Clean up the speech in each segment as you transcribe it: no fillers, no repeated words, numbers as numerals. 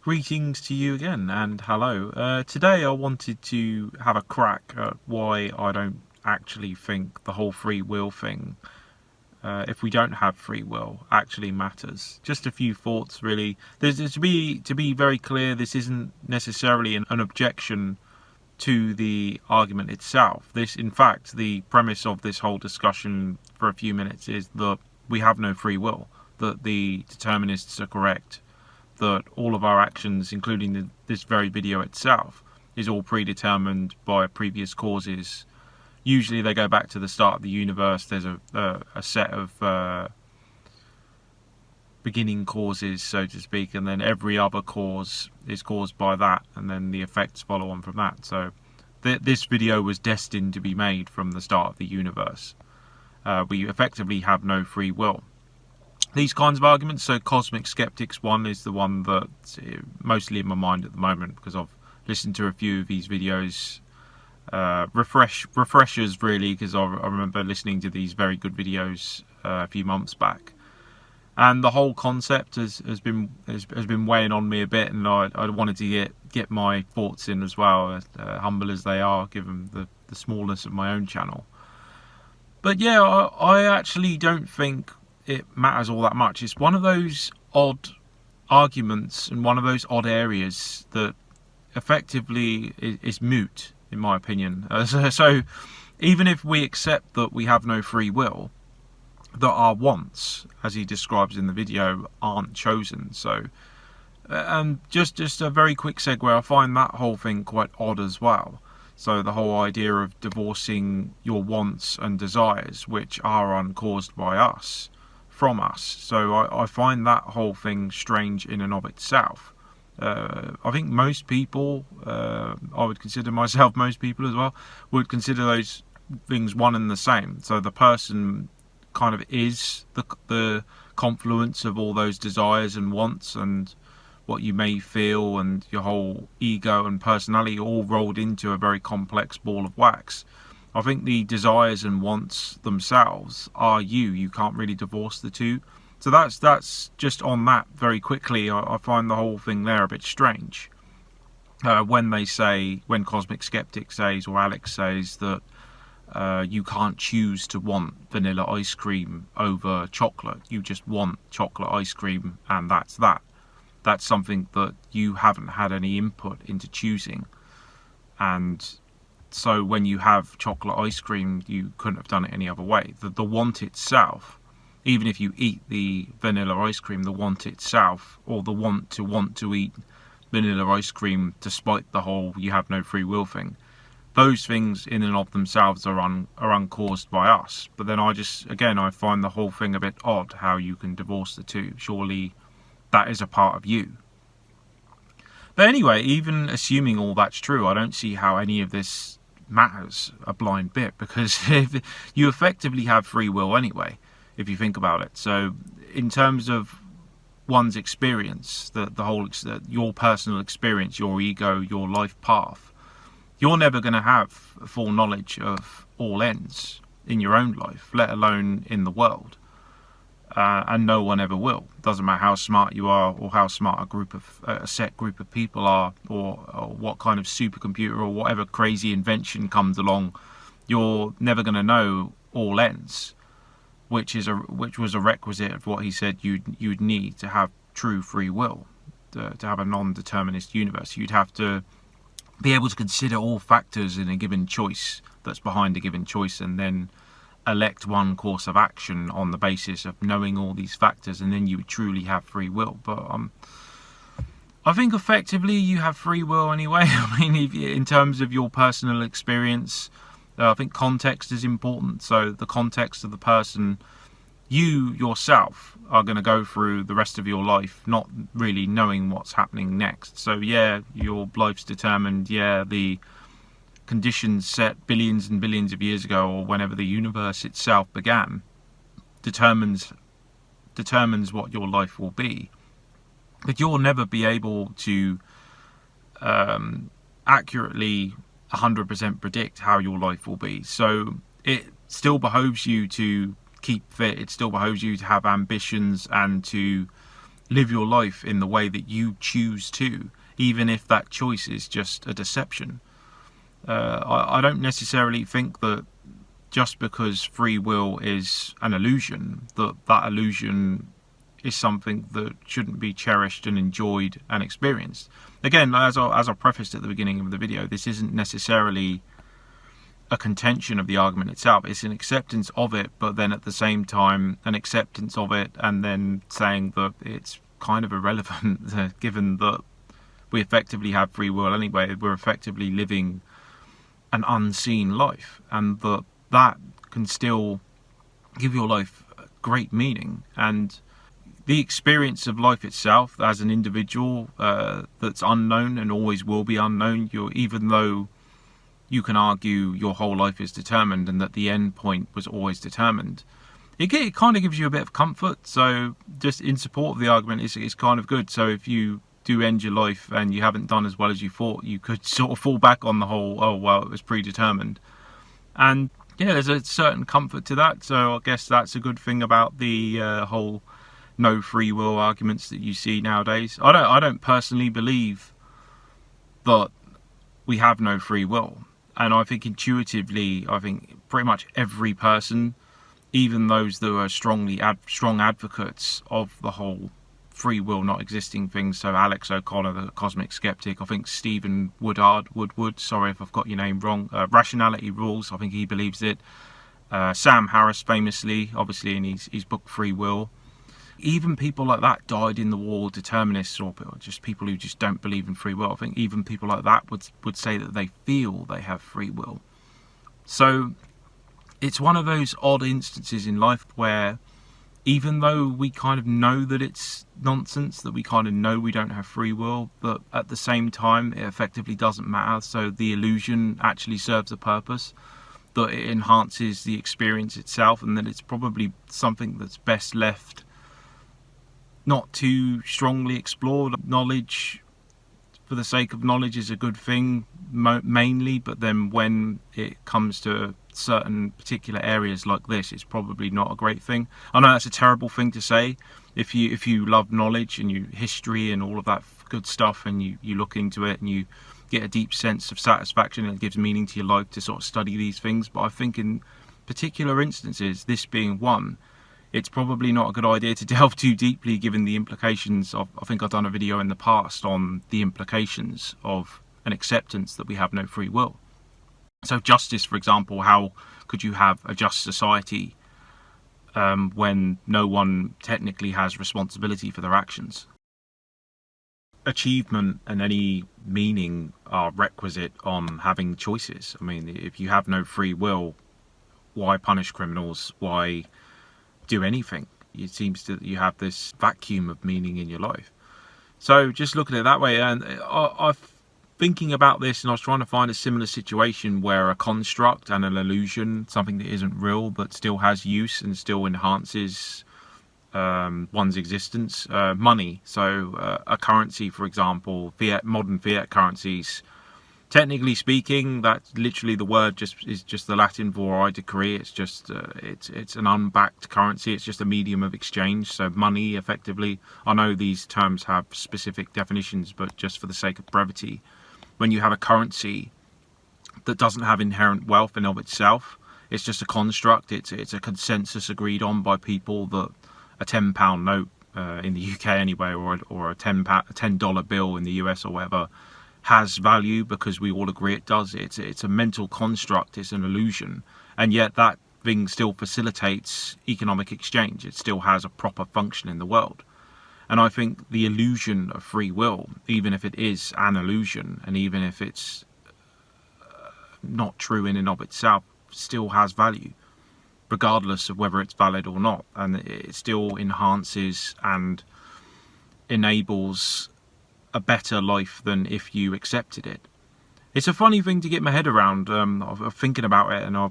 Greetings to you again, and hello. Today I wanted to have a crack at why I don't actually think the whole free will thing, if we don't have free will, actually matters. Just a few thoughts, really. To be very clear, this isn't necessarily an objection to the argument itself. This, in fact, the premise of this whole discussion for a few minutes is that we have no free will, that the determinists are correct, that all of our actions, including this very video itself, is all predetermined by previous causes. Usually they go back to the start of the universe. There's a set of beginning causes, so to speak, and then every other cause is caused by that, and then the effects follow on from that. So this video was destined to be made from the start of the universe. We effectively have no free will. These kinds of arguments, so CosmicSceptic's one is the one that's mostly in my mind at the moment, because I've listened to a few of these videos, refreshers really, because I remember listening to these very good videos a few months back, and the whole concept has been weighing on me a bit, and I wanted to get my thoughts in as well, humble as they are, given the smallness of my own channel. But yeah, I actually don't think it matters all that much. It's one of those odd arguments and one of those odd areas that effectively is moot, in my opinion. So even if we accept that we have no free will, that our wants, as he describes in the video, aren't chosen. So just a very quick segue, I find that whole thing quite odd as well. So the whole idea of divorcing your wants and desires, which are uncaused by us, from us. So I find that whole thing strange in and of itself. I think most people, I would consider myself most people as well, would consider those things one and the same. So the person kind of is the confluence of all those desires and wants and what you may feel, and your whole ego and personality all rolled into a very complex ball of wax. I think the desires and wants themselves are you. You can't really divorce the two. So that's just on that very quickly. I find the whole thing there a bit strange. When CosmicSceptic says, or Alex says, that you can't choose to want vanilla ice cream over chocolate. You just want chocolate ice cream, and that's that. That's something that you haven't had any input into choosing. And so when you have chocolate ice cream, you couldn't have done it any other way. The want itself, even if you eat the vanilla ice cream, the want itself, or the want to eat vanilla ice cream despite the whole you have no free will thing, those things in and of themselves are uncaused by us. But then I find the whole thing a bit odd, how you can divorce the two. Surely that is a part of you. But anyway, even assuming all that's true, I don't see how any of this matters a blind bit, because if you effectively have free will anyway, if you think about it. So in terms of one's experience, your personal experience, your ego, your life path, you're never going to have full knowledge of all ends in your own life, let alone in the world. And no one ever will. Doesn't matter how smart you are, or how smart a set group of people are, or what kind of supercomputer or whatever crazy invention comes along. You're never going to know all ends, which was a requisite of what he said you'd need to have true free will, to have a non-determinist universe. You'd have to be able to consider all factors in a given choice that's behind a given choice, and then elect one course of action on the basis of knowing all these factors, and then you would truly have free will. But I think effectively you have free will anyway. I mean, in terms of your personal experience, I think context is important. So the context of the person, you yourself are going to go through the rest of your life not really knowing what's happening next. So yeah, your life's determined. Yeah, the conditions set billions and billions of years ago, or whenever the universe itself began, determines what your life will be. But you'll never be able to accurately 100% predict how your life will be. So it still behoves you to keep fit. It still behoves you to have ambitions and to live your life in the way that you choose to, even if that choice is just a deception. I don't necessarily think that just because free will is an illusion, that illusion is something that shouldn't be cherished and enjoyed and experienced. Again, as I prefaced at the beginning of the video, this isn't necessarily a contention of the argument itself. It's an acceptance of it, but then at the same time an acceptance of it and then saying that it's kind of irrelevant given that we effectively have free will anyway. We're effectively living an unseen life, and that can still give your life great meaning. And the experience of life itself as an individual that's unknown and always will be unknown, even though you can argue your whole life is determined and that the end point was always determined, it kind of gives you a bit of comfort. So just in support of the argument, it's kind of good. So if you do end your life and you haven't done as well as you thought, you could sort of fall back on the whole, oh well, it was predetermined. And yeah, there's a certain comfort to that. So I guess that's a good thing about the whole no free will arguments that you see nowadays. I don't personally believe that we have no free will, and I think intuitively, I think pretty much every person, even those that are strong advocates of the whole free will not existing thing, so Alex O'Connor, the CosmicSceptic, I think Stephen Woodward, sorry if I've got your name wrong, Rationality Rules, I think he believes it, Sam Harris famously, obviously in his book Free Will. Even people like that, died in the wall determinists, or just people who just don't believe in free will. I think even people like that would say that they feel they have free will. So it's one of those odd instances in life where even though we kind of know that it's nonsense, that we kind of know we don't have free will, but at the same time it effectively doesn't matter. So the illusion actually serves a purpose, that it enhances the experience itself, and that it's probably something that's best left not too strongly explored. Knowledge for the sake of knowledge is a good thing mainly, but then when it comes to certain particular areas like this, it's probably not a great thing. I know that's a terrible thing to say. If you love knowledge and history and all of that good stuff, and you look into it and you get a deep sense of satisfaction and it gives meaning to your life to sort of study these things, but I think in particular instances, this being one, it's probably not a good idea to delve too deeply, given the implications of, I think I've done a video in the past on the implications of an acceptance that we have no free will. So justice, for example, how could you have a just society when no one technically has responsibility for their actions? Achievement and any meaning are requisite on having choices. I mean, if you have no free will, why punish criminals? Why do anything? It seems that you have this vacuum of meaning in your life. So just look at it that way. And I'm thinking about this, and I was trying to find a similar situation where a construct and an illusion, something that isn't real but still has use and still enhances one's existence, money. So a currency, for example, modern fiat currencies, technically speaking, that's literally the word is just the Latin vori decree. It's just it's an unbacked currency. It's just a medium of exchange. So money, effectively. I know these terms have specific definitions, but just for the sake of brevity, when you have a currency that doesn't have inherent wealth in of itself, it's just a construct. It's a consensus agreed on by people that a £10 note in the UK anyway, or a $10 bill in the US or whatever, has value because we all agree it does. It's a mental construct, it's an illusion, and yet that thing still facilitates economic exchange. It still has a proper function in the world. And I think the illusion of free will, even if it is an illusion, and even if it's not true in and of itself, still has value, regardless of whether it's valid or not. And it still enhances and enables a better life than if you accepted it. It's a funny thing to get my head around, of thinking about it, and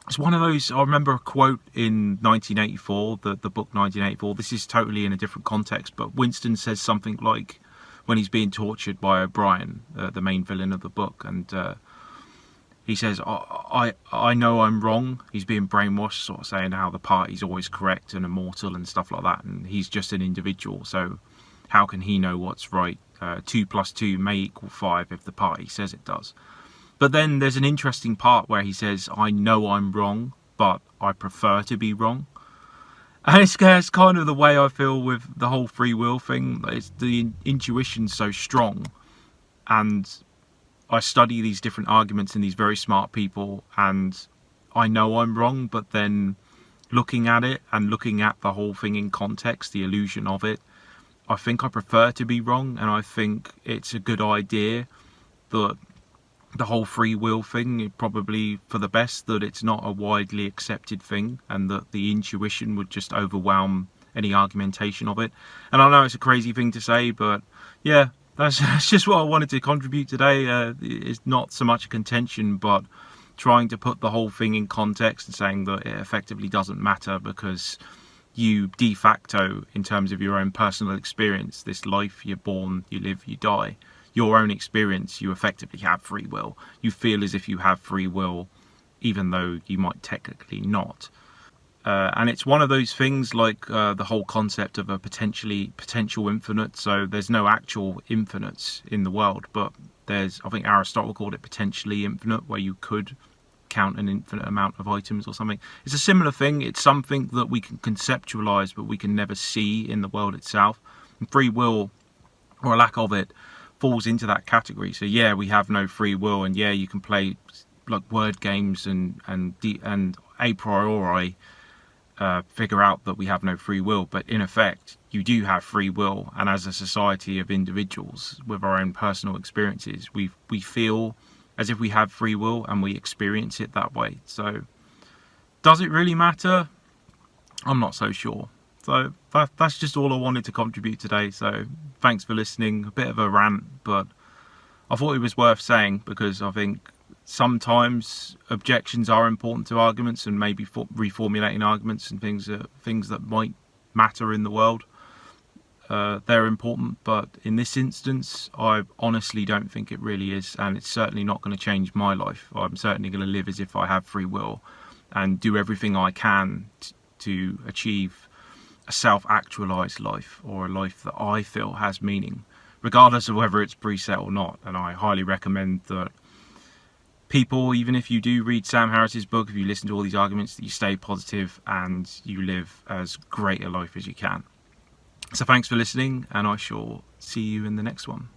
it's one of those. I remember a quote in 1984, the book 1984. This is totally in a different context, but Winston says something like, when he's being tortured by O'Brien, the main villain of the book, and he says, I know I'm wrong. He's being brainwashed, sort of saying how the party's always correct and immortal and stuff like that, and he's just an individual, so how can he know what's right? 2 plus 2 may equal 5 if the party says it does. But then there's an interesting part where he says, I know I'm wrong, but I prefer to be wrong. And it's kind of the way I feel with the whole free will thing. It's the intuition's so strong, and I study these different arguments and these very smart people, and I know I'm wrong, but then looking at it and looking at the whole thing in context, the illusion of it, I think I prefer to be wrong, and I think it's a good idea that the whole free will thing is probably for the best, that it's not a widely accepted thing, and that the intuition would just overwhelm any argumentation of it. And I know it's a crazy thing to say, but yeah, that's just what I wanted to contribute today. It's not so much a contention, but trying to put the whole thing in context and saying that it effectively doesn't matter, because you de facto, in terms of your own personal experience, this life, you're born, you live, you die, your own experience, you effectively have free will. You feel as if you have free will, even though you might technically not. And it's one of those things like the whole concept of a potential infinite. So there's no actual infinites in the world, but there's, I think Aristotle called it potentially infinite, where you could count an infinite amount of items or something. It's a similar thing. It's something that we can conceptualize, but we can never see in the world itself. And free will, or a lack of it, falls into that category. So yeah, we have no free will, and yeah, you can play like word games and a priori figure out that we have no free will, but in effect you do have free will. And as a society of individuals with our own personal experiences, we feel as if we have free will, and we experience it that way. So does it really matter? I'm not so sure. So that's just all I wanted to contribute today. So thanks for listening. A bit of a rant, but I thought it was worth saying, because I think sometimes objections are important to arguments, and maybe reformulating arguments and things that might matter in the world. They're important, but in this instance, I honestly don't think it really is, and it's certainly not going to change my life. I'm certainly going to live as if I have free will and do everything I can to achieve a self-actualized life, or a life that I feel has meaning, regardless of whether it's preset or not. And I highly recommend that people, even if you do read Sam Harris's book, if you listen to all these arguments, that you stay positive and you live as great a life as you can. So thanks for listening, and I shall see you in the next one.